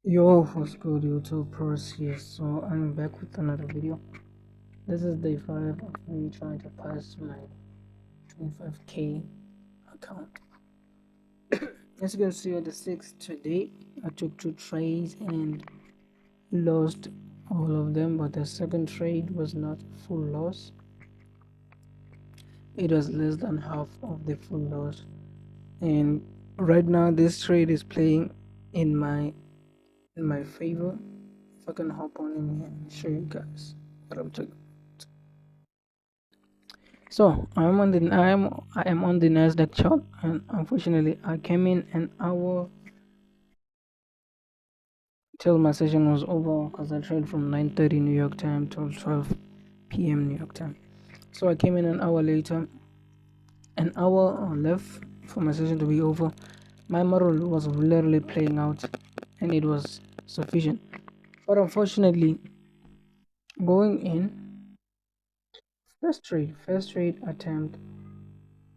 Yo, what's good, YouTube pros here? So I'm back with another video. This is day 5 of me trying to pass my 25k account. As you can see on the 6th today, I took 2 trades and lost all of them, but the second trade was not full loss. It was less than half of the full loss. And right now this trade is playing in my favor. If I can hop on in here and show you guys what I'm talking. So I am on the Nasdaq chart, and unfortunately I came in an hour till my session was over because I trade from 9:30 New York time till 12 p.m. New York time. So I came in an hour later, an hour left for my session to be over. My model was literally playing out, and it was sufficient. But unfortunately, going in first trade attempt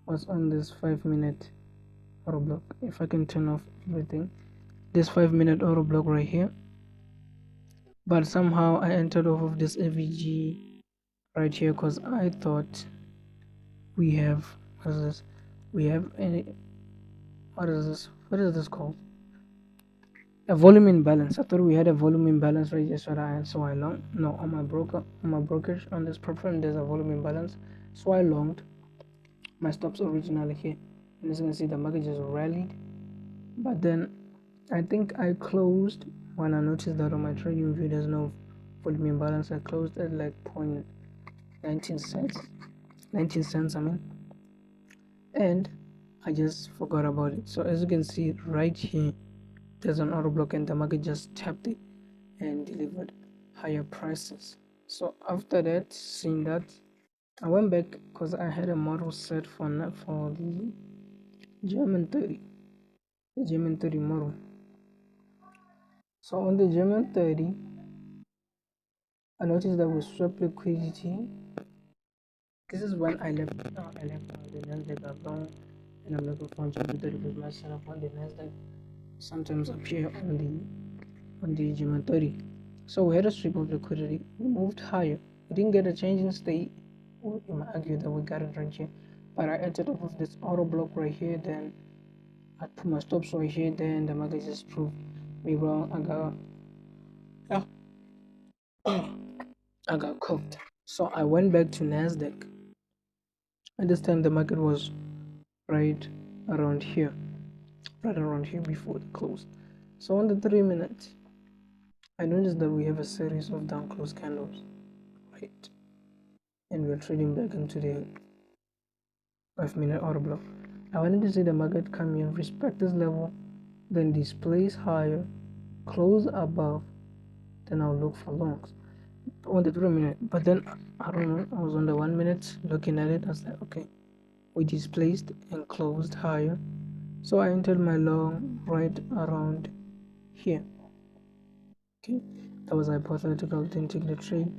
was on this 5 minute auto block. If I can turn off everything, this 5 minute auto block right here, but somehow I entered off of this AVG right here because I thought we have, what is this, we have any, what is this called, a volume imbalance. I thought we had a volume imbalance right here, so I long. No, on my brokerage on this platform there's a volume imbalance, so I longed my stops originally here, and as you can see the market just rallied. But then I think I closed when I noticed that on my trading view there's no volume imbalance. I closed at like 0.19 cents, 19 cents I mean, and I just forgot about it. So as you can see right here, there's an auto block and the market just tapped it and delivered higher prices. So after that, seeing that, I went back because I had a model set for the German 30, the German 30 model. So on the German 30, I noticed that we swept liquidity. This is when I left the Nasdaq alone, and I'm looking for German 30 with my setup on the Nasdaq. Sometimes appear on the German 30. So we had a sweep of liquidity. We moved higher. We didn't get a change in state. You might argue that we got it right here, but I entered off of this auto block right here. Then I put my stops right here. Then the market just proved me wrong. I got cooked. So I went back to Nasdaq, and this time the market was right around here, before the close. So on the 3 minutes, I noticed that we have a series of down close candles, right? And we're trading back into the 5 minute order block. I wanted to see the market come in, respect this level, then displace higher, close above, then I'll look for longs on the 3 minute. But then I don't know, I was on the 1 minute looking at it. I was like, okay, we displaced and closed higher, so I entered my long right around here. Okay, that was hypothetical, didn't take the trade.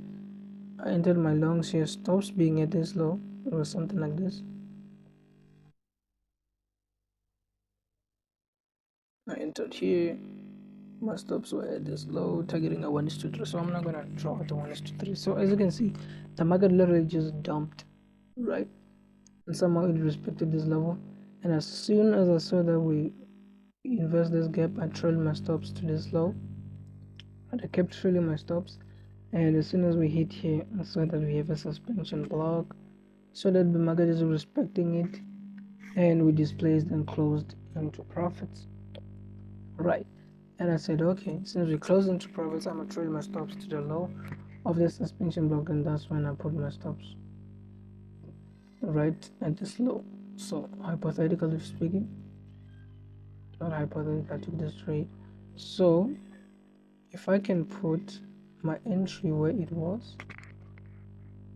I entered my longs here, stops being at this low. It was something like this. I entered here, my stops were at this low, targeting a 1:3, so I'm not gonna draw the 1:3. So as you can see, the market literally just dumped, right? And somehow it respected this level, and as soon as I saw that we invest this gap, I trailed my stops to this low, and I kept trailing my stops. And as soon as we hit here, I saw that we have a suspension block, so that the market is respecting it, and we displaced and closed into profits, right? And I said, okay, since we closed into profits, I'm gonna trade my stops to the low of the suspension block, and that's when I put my stops right at this low. So hypothetically speaking, not hypothetically, I took this trade. So if I can put my entry where it was,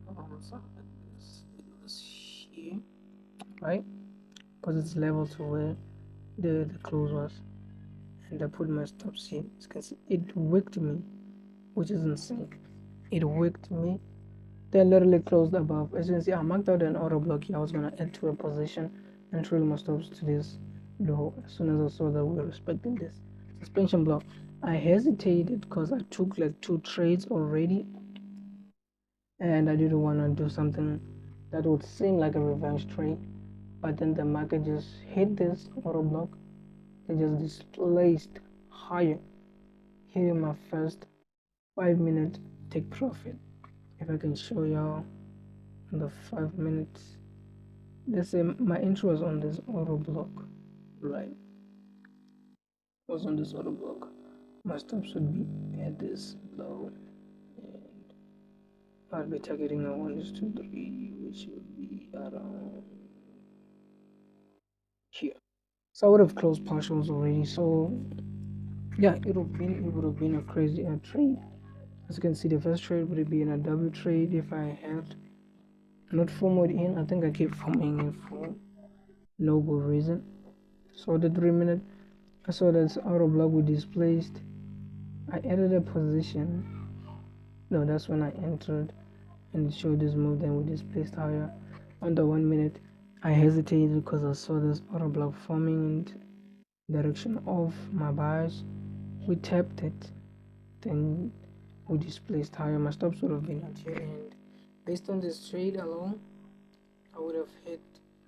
it was here, right? Because it's level to where the close was, and I put my stops here. Because it wicked me, which is insane. It wicked me. They literally closed above. As you can see, I marked out an auto block here. I was gonna add to a position and trail my stops to this low as soon as I saw that we were respecting this suspension block. I hesitated because I took like 2 trades already, and I didn't want to do something that would seem like a revenge trade. But then the market just hit this auto block. They just displaced higher, hitting my first 5-minute take profit. If I can show y'all the 5 minutes, let's say my intro was on this auto block, right? Was on this auto block. My stops would be at this low, and I'll be targeting a 1 2 3, which would be around here. So I would have closed partials already. So yeah, it would have been a crazy trade. As you can see, the first trade would have been a double trade if I had not formed in. I think I keep forming in for no good reason. So the 3 minute, I saw that auto block we displaced. I added a position. No, that's when I entered, and it showed this move. Then we displaced higher. On the 1 minute, I hesitated because I saw this auto block forming in direction of my buys. We tapped it, then we displaced higher. My stops would have been at here, and based on this trade alone, I would have hit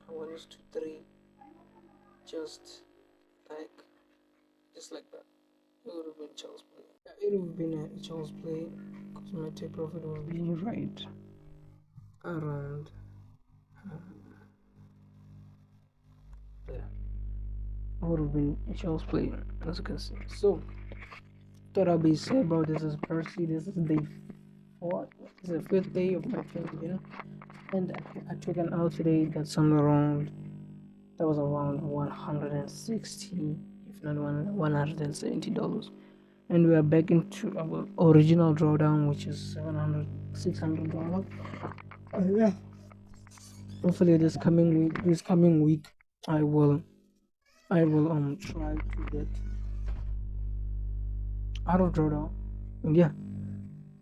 a 1 2 3, just like that. It would have been child's play. It would have been a child's play because my take profit would be right around there. It would have been a child's play, as you can see. So, thought I'll be said about this is Percy. This is day 4. This is the 5th day of my training, and I took an out today that's somewhere around. That was around 160, if not $170, and we are back into our original drawdown, which is $600. Yeah. Hopefully this coming week, I will try to get out of drawdown. And yeah,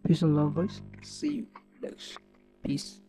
peace and love, boys. See you next. Peace.